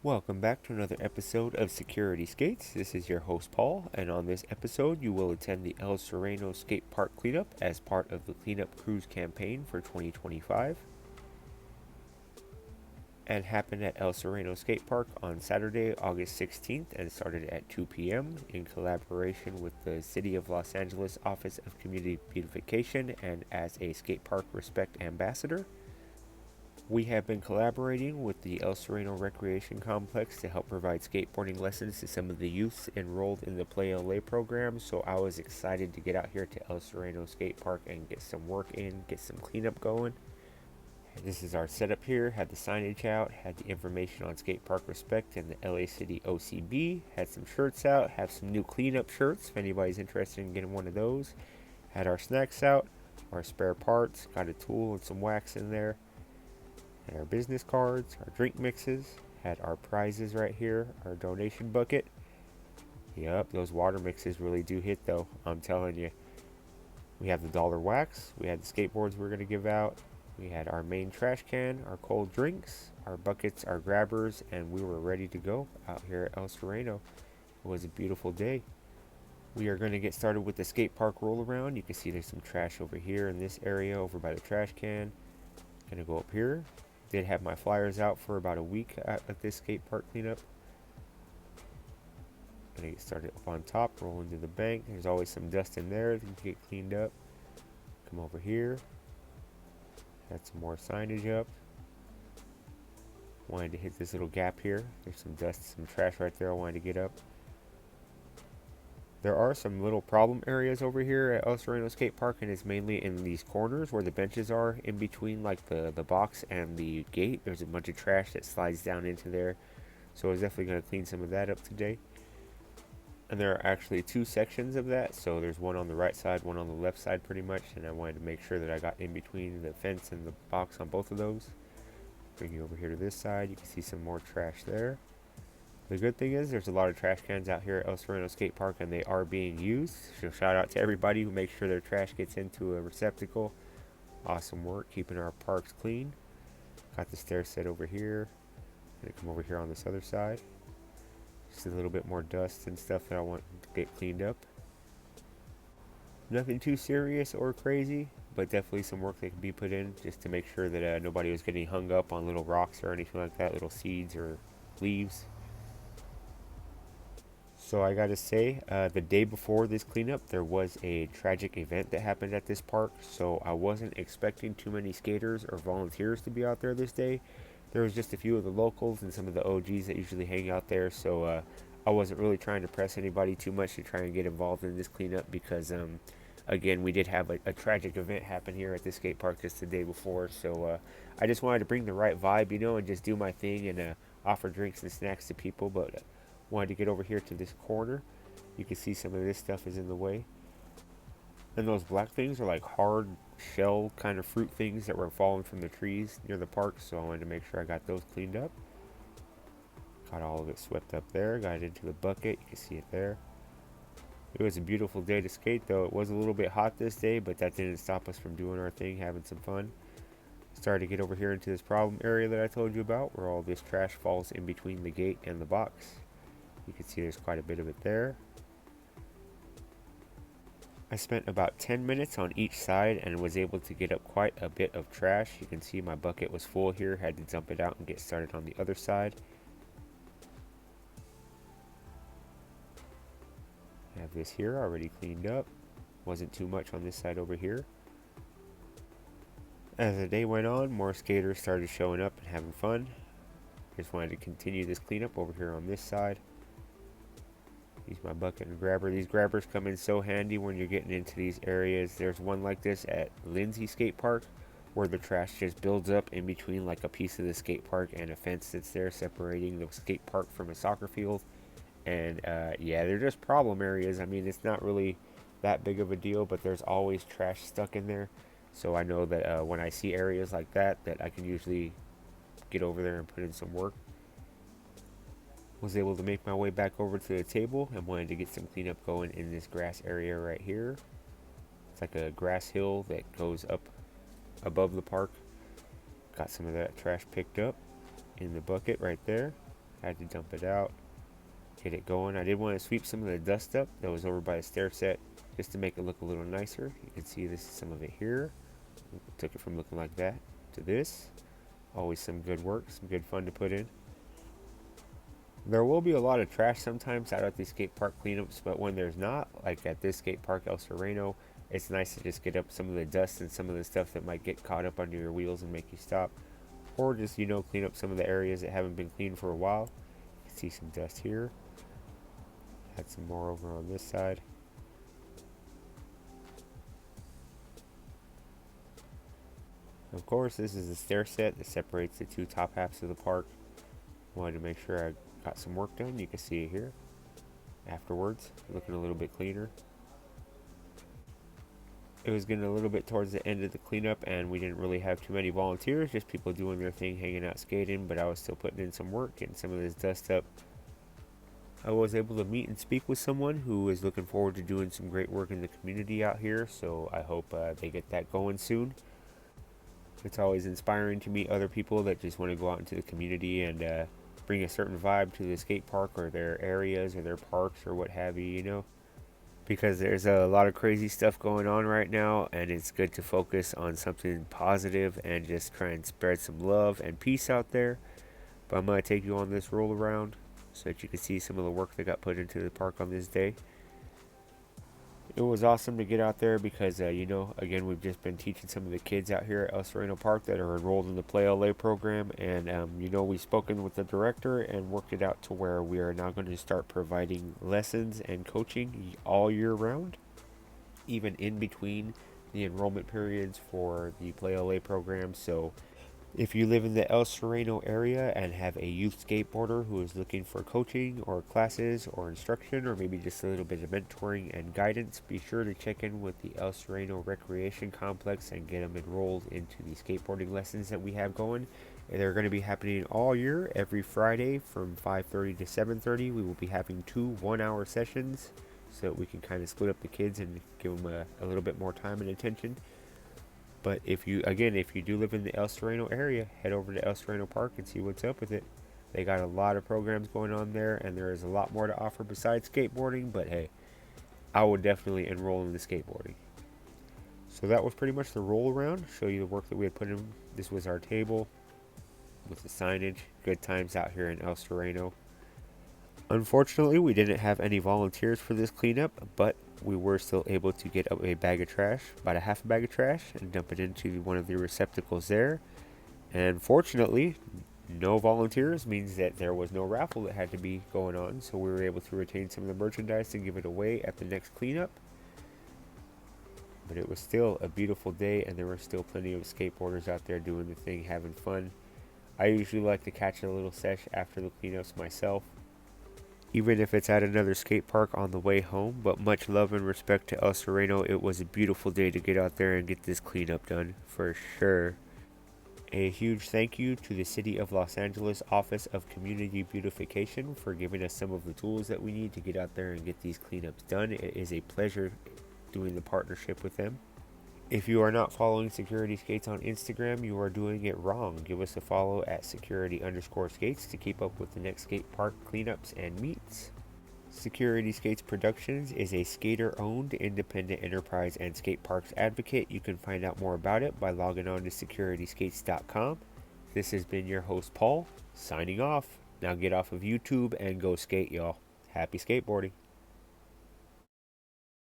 Welcome back to another episode of Security Skates. This is your host Paul, and on this episode, you will attend the El Sereno Skate Park Cleanup as part of the Cleanup Cruise campaign for 2025. And happened at El Sereno Skate Park on Saturday, August 16th, and started at 2 p.m. in collaboration with the City of Los Angeles Office of Community Beautification and as a Skate Park Respect Ambassador. We have been collaborating with the El Sereno Recreation Complex to help provide skateboarding lessons to some of the youths enrolled in the Play LA program, so I was excited to get out here to El Sereno Skate Park and get some work in, get some cleanup going. This is our setup here, had the signage out, had the information on Skate Park Respect and the LA City OCB, had some shirts out, have some new cleanup shirts if anybody's interested in getting one of those, had our snacks out, our spare parts, got a tool and some wax in there. Had our business cards, our drink mixes, had our prizes right here, our donation bucket. Yep, those water mixes really do hit though, I'm telling you. We have the dollar wax, we had the skateboards we're going to give out, we had our main trash can, our cold drinks, our buckets, our grabbers, and we were ready to go out here at El Sereno. It was a beautiful day. We are going to get started with the skate park roll around. You can see there's some trash over here in this area over by the trash can. Gonna go up here. Did have my flyers out for about a week at this skate park cleanup. Gonna get started up on top, roll into the bank. There's always some dust in there that can get cleaned up. Come over here. Had some more signage up. Wanted to hit this little gap here. There's some dust, some trash right there I wanted to get up. There are some little problem areas over here at El Sereno Skate Park, and it's mainly in these corners where the benches are in between like the box and the gate. There's a bunch of trash that slides down into there, so I was definitely going to clean some of that up today. And there are actually two sections of that, so there's one on the right side, one on the left side pretty much, and I wanted to make sure that I got in between the fence and the box on both of those. Bring you over here to this side, you can see some more trash there. The good thing is there's a lot of trash cans out here at El Sereno Skate Park, and they are being used. So shout out to everybody who makes sure their trash gets into a receptacle. Awesome work keeping our parks clean. Got the stair set over here. Gonna come over here on this other side. Just a little bit more dust and stuff that I want to get cleaned up. Nothing too serious or crazy, but definitely some work that can be put in just to make sure that nobody was getting hung up on little rocks or anything like that, little seeds or leaves. So I gotta say, the day before this cleanup, there was a tragic event that happened at this park. So I wasn't expecting too many skaters or volunteers to be out there this day. There was just a few of the locals and some of the OGs that usually hang out there. So I wasn't really trying to press anybody too much to try and get involved in this cleanup because, again, we did have a tragic event happen here at the skate park just the day before. So I just wanted to bring the right vibe, and just do my thing and offer drinks and snacks to people. But wanted to get over here to this corner. You can see some of this stuff is in the way. And those black things are like hard shell kind of fruit things that were falling from the trees near the park. So I wanted to make sure I got those cleaned up. Got all of it swept up there. Got it into the bucket. You can see it there. It was a beautiful day to skate though. It was a little bit hot this day, but that didn't stop us from doing our thing, having some fun. Started to get over here into this problem area that I told you about, where all this trash falls in between the gate and the box. You can see there's quite a bit of it there. I spent about 10 minutes on each side and was able to get up quite a bit of trash. You can see my bucket was full here, had to dump it out and get started on the other side. I have this here already cleaned up. Wasn't too much on this side over here. As the day went on, more skaters started showing up and having fun. Just wanted to continue this cleanup over here on this side. Use my bucket and grabber. These grabbers come in so handy when you're getting into these areas. There's one like this at Lindsay Skate Park where the trash just builds up in between like a piece of the skate park and a fence that's there separating the skate park from a soccer field. And yeah, they're just problem areas. I mean, it's not really that big of a deal, but there's always trash stuck in there. So I know that when I see areas like that I can usually get over there and put in some work. Was able to make my way back over to the table and wanted to get some cleanup going in this grass area right here. It's like a grass hill that goes up above the park. Got some of that trash picked up in the bucket right there. I had to dump it out, get it going. I did want to sweep some of the dust up that was over by the stair set just to make it look a little nicer. You can see this is some of it here. Took it from looking like that to this. Always some good work, some good fun to put in. There will be a lot of trash sometimes out at these skate park cleanups, but when there's not, like at this skate park El Sereno, it's nice to just get up some of the dust and some of the stuff that might get caught up under your wheels and make you stop. Or just, clean up some of the areas that haven't been cleaned for a while. You can see some dust here. Had some more over on this side. Of course, this is the stair set that separates the two top halves of the park. Wanted to make sure I got some work done. You can see it here afterwards, looking a little bit cleaner. It was getting a little bit towards the end of the cleanup, and we didn't really have too many volunteers, just people doing their thing, hanging out skating, but I was still putting in some work, getting some of this dust up. I was able to meet and speak with someone who is looking forward to doing some great work in the community out here, so I hope they get that going soon. It's always inspiring to meet other people that just want to go out into the community and bring a certain vibe to the skate park or their areas or their parks or what have you, because there's a lot of crazy stuff going on right now, and it's good to focus on something positive and just try and spread some love and peace out there. But I'm going to take you on this roll around so that you can see some of the work that got put into the park on this day. It was awesome to get out there because, again, we've just been teaching some of the kids out here at El Sereno Park that are enrolled in the Play LA program. And, we've spoken with the director and worked it out to where we are now going to start providing lessons and coaching all year round, even in between the enrollment periods for the Play LA program. So if you live in the El Sereno area and have a youth skateboarder who is looking for coaching or classes or instruction or maybe just a little bit of mentoring and guidance, be sure to check in with the El Sereno Recreation Complex and get them enrolled into the skateboarding lessons that we have going. They're going to be happening all year, every Friday from 5:30 to 7:30. We will be having 2 1-hour sessions so that we can kind of split up the kids and give them a little bit more time and attention. But if you do live in the El Sereno area, head over to El Sereno Park and see what's up with it. They got a lot of programs going on there, and there is a lot more to offer besides skateboarding. But hey, I would definitely enroll in the skateboarding. So that was pretty much the roll around. Show you the work that we had put in. This was our table with the signage. Good times out here in El Sereno. Unfortunately, we didn't have any volunteers for this cleanup, but we were still able to get up a bag of trash, about a half a bag of trash, and dump it into one of the receptacles there. And fortunately, no volunteers means that there was no raffle that had to be going on, so we were able to retain some of the merchandise and give it away at the next cleanup. But it was still a beautiful day, and there were still plenty of skateboarders out there doing the thing, having fun. I usually like to catch a little sesh after the cleanups myself, even if it's at another skate park on the way home. But much love and respect to El Sereno. It was a beautiful day to get out there and get this cleanup done, for sure. A huge thank you to the City of Los Angeles Office of Community Beautification for giving us some of the tools that we need to get out there and get these cleanups done. It is a pleasure doing the partnership with them. If you are not following Security Skates on Instagram, you are doing it wrong. Give us a follow at security_skates to keep up with the next skate park cleanups and meets. Security Skates Productions is a skater-owned independent enterprise and skate parks advocate. You can find out more about it by logging on to securityskates.com. This has been your host, Paul, signing off. Now get off of YouTube and go skate, y'all. Happy skateboarding.